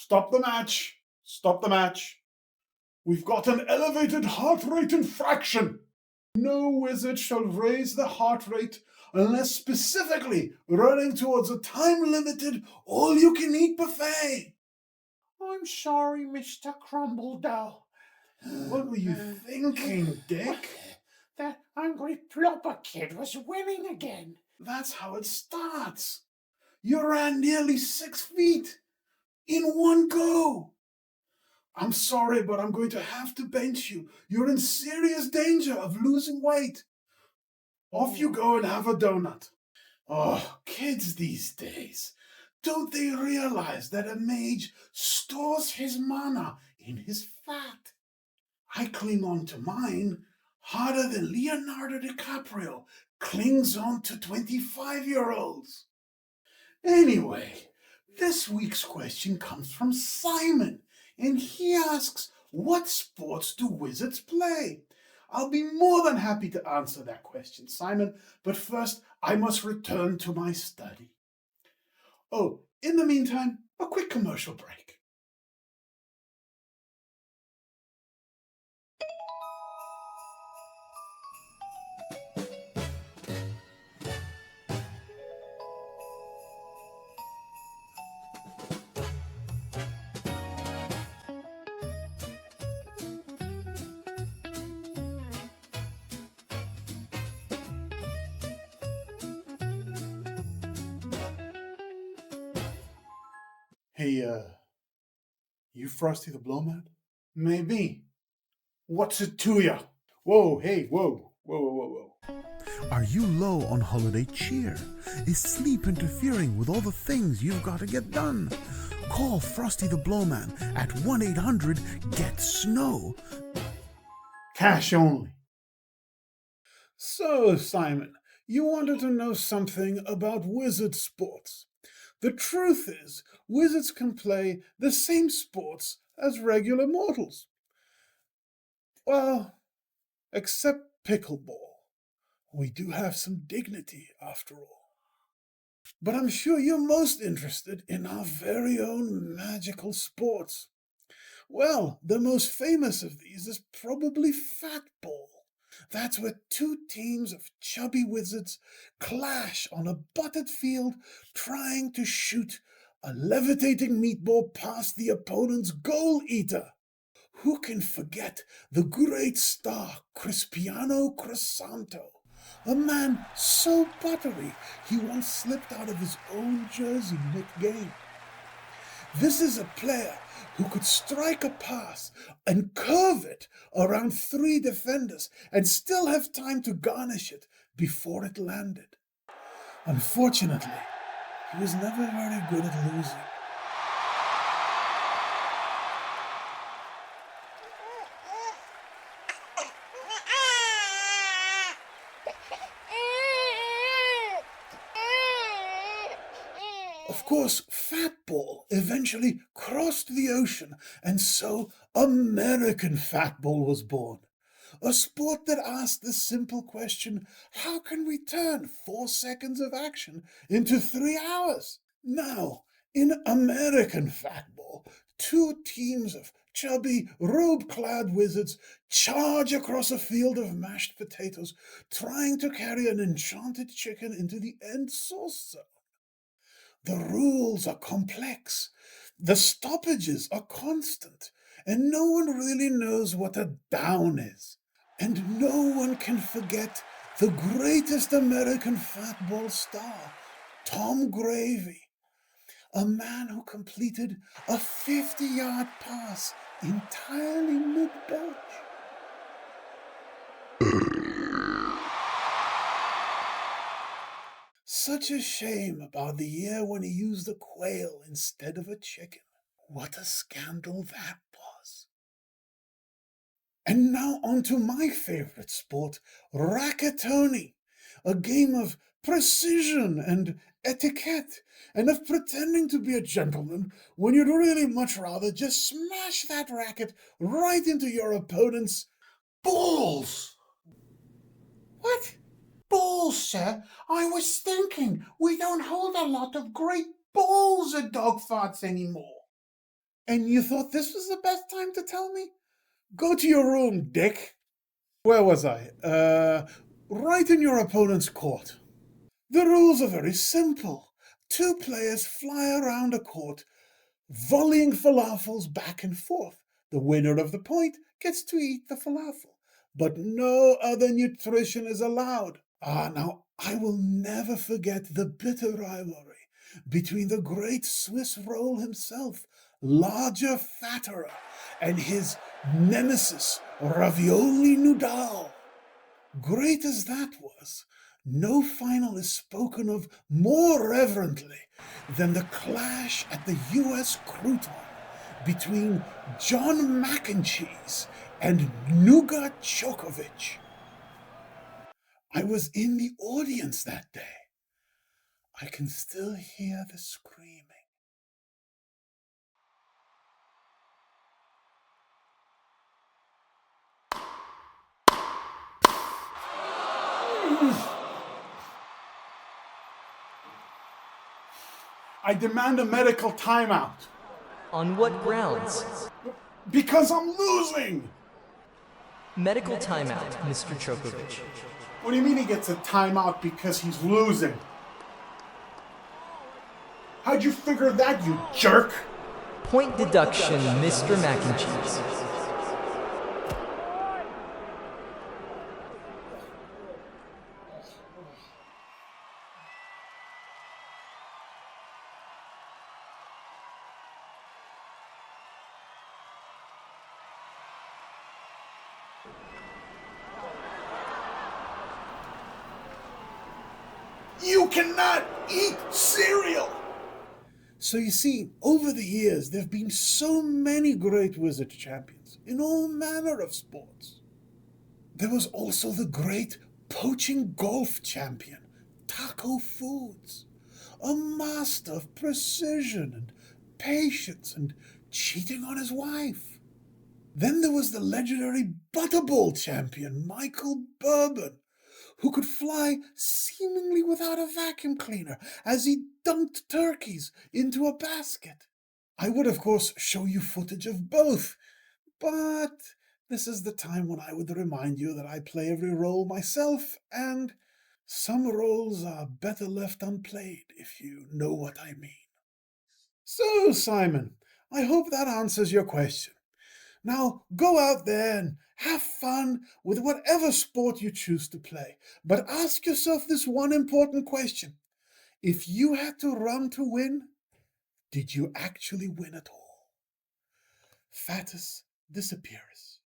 Stop the match. Stop the match. We've got an elevated heart rate infraction. No wizard shall raise the heart rate unless specifically running towards a time-limited all-you-can-eat buffet. I'm sorry, Mr. Crumbledough. What were you thinking, Dick? That angry plopper kid was winning again. That's how it starts. You ran nearly 6 feet in one go. I'm sorry, but I'm going to have to bench you. You're in serious danger of losing weight. Off you go and have a donut. Oh, kids these days, don't they realize that a mage stores his mana in his fat? I cling on to mine harder than Leonardo DiCaprio clings on to 25-year-olds. Anyway, this week's question comes from Simon, and he asks, what sports do wizards play? I'll be more than happy to answer that question, Simon, but first I must return to my study. Oh, in the meantime, a quick commercial break. Hey, you Frosty the Blowman? Maybe. What's it to ya? Whoa, hey, whoa. Are you low on holiday cheer? Is sleep interfering with all the things you've got to get done? Call Frosty the Blowman at 1-800-GET-SNOW. Cash only. So, Simon, you wanted to know something about wizard sports. The truth is, wizards can play the same sports as regular mortals. Well, except pickleball. We do have some dignity, after all. But I'm sure you're most interested in our very own magical sports. Well, the most famous of these is probably Fatball. That's where two teams of chubby wizards clash on a buttered field trying to shoot a levitating meatball past the opponent's goal eater. Who can forget the great star Crispiano Croissanto? A man so buttery he once slipped out of his own jersey mid-game. This is a player who could strike a pass and curve it around 3 defenders and still have time to garnish it before it landed. Unfortunately, he was never very good at losing. Of course, Fatball eventually crossed the ocean, and so American Fatball was born. A sport that asked the simple question, how can we turn 4 seconds of action into 3 hours? Now, in American Fatball, 2 teams of chubby, robe-clad wizards charge across a field of mashed potatoes, trying to carry an enchanted chicken into the end source zone. The rules are complex, the stoppages are constant, and no one really knows what a down is. And no one can forget the greatest American Fatball star, Tom Gravy, a man who completed a 50-yard pass entirely mid-belch. Such a shame about the year when he used a quail instead of a chicken. What a scandal that was. And now on to my favorite sport, Racketoni, a game of precision and etiquette, and of pretending to be a gentleman when you'd really much rather just smash that racket right into your opponent's balls. What? Balls, sir? I was thinking we don't hold a lot of great balls at Dogfarts anymore. And you thought this was the best time to tell me? Go to your room, Dick. Where was I? Right in your opponent's court. The rules are very simple. 2 players fly around a court, volleying falafels back and forth. The winner of the point gets to eat the falafel, but no other nutrition is allowed. Now, I will never forget the bitter rivalry between the great Swiss roll himself, Larger Fatterer, and his nemesis, Ravioli Noodle. Great as that was, no final is spoken of more reverently than the clash at the U.S. Crouton between John McEncheese and Nougat Djokovic. I was in the audience that day. I can still hear the screaming. I demand a medical timeout. On what grounds? Because I'm losing! Medical timeout, Mr. Djokovic. What do you mean he gets a timeout because he's losing? How'd you figure that, you jerk? Point deduction, Mr. McEncheese. You cannot eat cereal! So you see, over the years, there have been so many great wizard champions in all manner of sports. There was also the great poaching golf champion, Taco Foods, a master of precision and patience and cheating on his wife. Then there was the legendary Butterball champion, Michael Bourbon, who could fly seemingly without a vacuum cleaner as he dumped turkeys into a basket. I would, of course, show you footage of both, but this is the time when I would remind you that I play every role myself, and some roles are better left unplayed, if you know what I mean. So, Simon, I hope that answers your question. Now, go out there and have fun with whatever sport you choose to play. But ask yourself this one important question. If you had to run to win, did you actually win at all? Fattus disappears.